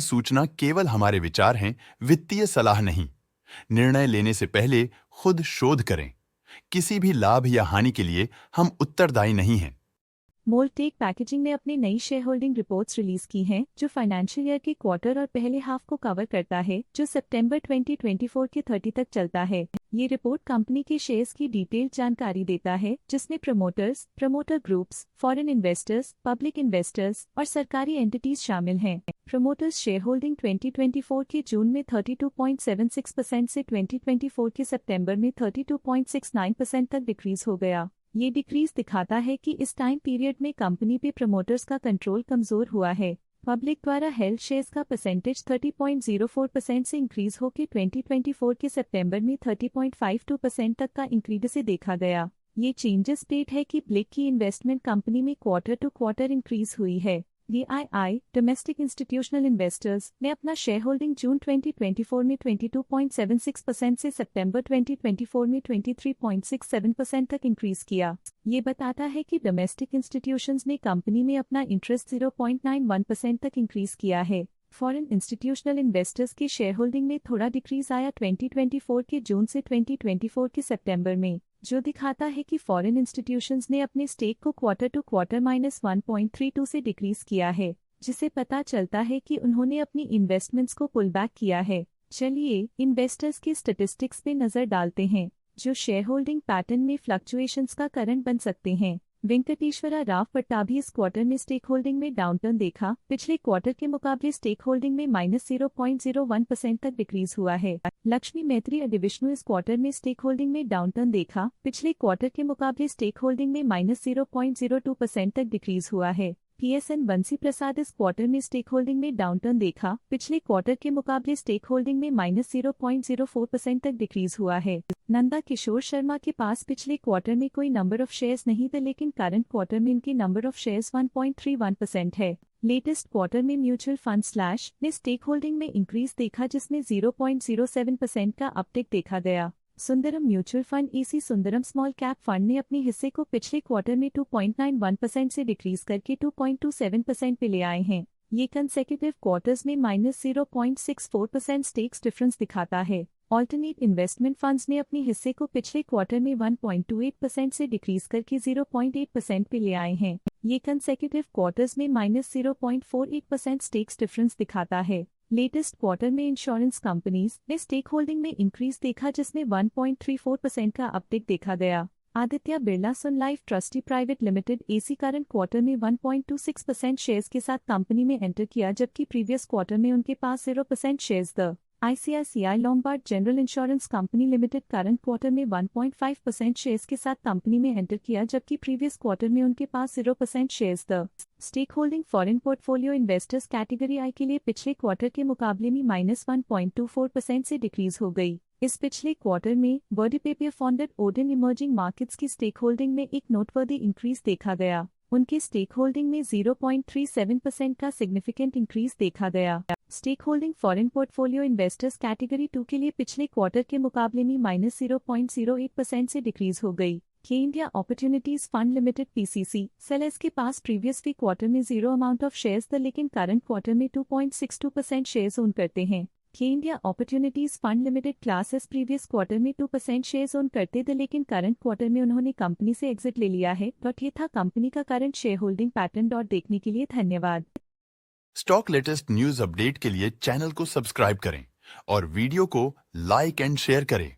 सूचना केवल हमारे विचार हैं, वित्तीय सलाह नहीं। निर्णय लेने से पहले खुद शोध करें। किसी भी लाभ या हानि के लिए हम उत्तरदायी नहीं हैं। मोल्टेक पैकेजिंग ने अपनी नई शेयर होल्डिंग रिपोर्ट्स रिलीज की हैं, जो फाइनेंशियल ईयर के क्वार्टर और पहले हाफ को कवर करता है, जो सितंबर 2024 के 30 तक चलता है। ये रिपोर्ट कंपनी के शेयर्स की डिटेल्ड जानकारी देता है, जिसमें promoters, promoter groups, foreign investors, public investors और सरकारी एंटिटीज शामिल हैं। प्रमोटर्स शेयर होल्डिंग 2024 के जून में 32.76% से 2024 के सितंबर में 32.69% तक डिक्रीज हो गया। ये डिक्रीज दिखाता है कि इस टाइम पीरियड में कंपनी पे प्रमोटर्स का कंट्रोल कमजोर हुआ है। पब्लिक द्वारा हेल्ड शेयर्स का परसेंटेज 30.04% से इंक्रीज होकर 2024 के सितंबर में 30.52% तक का इंक्रीज से देखा गया। ये चेंजेस स्टेट है कि ब्लिक की इन्वेस्टमेंट कंपनी में क्वार्टर टू क्वार्टर इंक्रीज हुई है। DII डोमेस्टिक इंस्टीट्यूशनल इन्वेस्टर्स ने अपना शेयर होल्डिंग जून 2024 में 22.76% से सितंबर 2024 में 23.67% तक इंक्रीज किया। ये बताता है कि डोमेस्टिक इंस्टीट्यूशंस ने कंपनी में अपना इंटरेस्ट 0.91% तक इंक्रीज किया है। फॉरेन इंस्टीट्यूशनल इन्वेस्टर्स की शेयर होल्डिंग में थोड़ा डिक्रीज आया 2024 के जून से 2024 के सितंबर में, जो दिखाता है कि फॉरेन इंस्टीट्यूशंस ने अपने स्टेक को क्वार्टर टू क्वार्टर -1.32 से डिक्रीज किया है, जिसे पता चलता है कि उन्होंने अपनी इन्वेस्टमेंट्स को पुल बैक किया है। चलिए इन्वेस्टर्स की स्टैटिस्टिक्स पे नजर डालते हैं, जो शेयर होल्डिंग पैटर्न में फ्लक्चुएशंस का कारण बन सकते हैं। वेंकटेश्वरा राव पट्टाभी इस क्वार्टर में स्टेक होल्डिंग में डाउनटर्न देखा। पिछले क्वार्टर के मुकाबले स्टेक होल्डिंग में -0.01% तक डिक्रीज हुआ है। लक्ष्मी मैत्री अधिविष्णु इस क्वार्टर में स्टेक होल्डिंग में डाउनटर्न देखा। पिछले क्वार्टर के मुकाबले स्टेक होल्डिंग में -0.02% तक डिक्रीज हुआ है। PSN बंसी प्रसाद इस क्वार्टर में स्टेक होल्डिंग में डाउनटर्न देखा। पिछले क्वार्टर के मुकाबले स्टेक होल्डिंग में -0.04% तक डिक्रीज हुआ है। नंदा किशोर शर्मा के पास पिछले क्वार्टर में कोई नंबर ऑफ शेयर्स नहीं थे, लेकिन करंट क्वार्टर में इनकी नंबर ऑफ शेयर्स 1.31% है। लेटेस्ट क्वार्टर में म्यूचुअल फंड स्लैश ने स्टेक होल्डिंग में इंक्रीज देखा, जिसमें 0.07% का अपटिक देखा गया। Sundaram mutual fund EC Sundaram small cap fund ने अपने हिस्से को पिछले क्वार्टर में 2.91% से डिक्रीज करके 2.27% पे ले आए हैं। ये कंसेक्यूटिव क्वार्टर्स में -0.64% स्टेक्स डिफरेंस दिखाता है। ऑल्टरनेट इन्वेस्टमेंट फंड्स ने अपने हिस्से को पिछले क्वार्टर में 1.28% से डिक्रीज करके 0.8% पे ले आए हैं। ये कंसेक्यूटिव क्वार्टर्स में -0.48% स्टेक्स डिफरेंस दिखाता है। लेटेस्ट क्वार्टर में इंश्योरेंस कंपनीज ने स्टेक होल्डिंग में इंक्रीज देखा, जिसमें 1.34% का अपटिक देखा गया। Aditya Birla sun life trustee private limited AC current quarter में 1.26% शेयर्स के साथ कंपनी में एंटर किया, जबकि प्रीवियस क्वार्टर में उनके पास 0% shares the ICICI Lombard general insurance company limited current quarter में 1.5% शेयर्स के साथ कंपनी में एंटर किया, जबकि प्रीवियस क्वार्टर में उनके पास 0% shares the stake holding foreign portfolio investors category I के लिए पिछले क्वार्टर के मुकाबले में -1.24% से डिक्रीज हो गई। इस पिछले क्वार्टर में वर्डिपेपियर फॉन्डेड ओडेन इमर्जिंग मार्केट्स की स्टेक होल्डिंग में एक नोटवर्दी इंक्रीज देखा गया। उनके स्टेक होल्डिंग में 0.37% का सिग्निफिकेंट इंक्रीज देखा गया। Stake holding foreign portfolio investors category 2 के लिए पिछले क्वार्टर के मुकाबले में -0.08% से डिक्रीज हो गई। के India opportunities fund limited PCC sellers के पास प्रीवियस वी क्वार्टर में 0 अमाउंट ऑफ शेयर्स थे, लेकिन करंट क्वार्टर में 2.62% शेयर्स ओन करते हैं। के India opportunities fund limited class S previous quarter में 2% शेयर्स ओन करते थे, लेकिन करंट क्वार्टर में उन्होंने कंपनी से एग्जिट ले लिया है। ये था कंपनी का करंट शेयर होल्डिंग पैटर्न। देखने के लिए धन्यवाद। स्टॉक लेटेस्ट न्यूज अपडेट के लिए चैनल को सब्सक्राइब करें और वीडियो को लाइक एंड शेयर करें।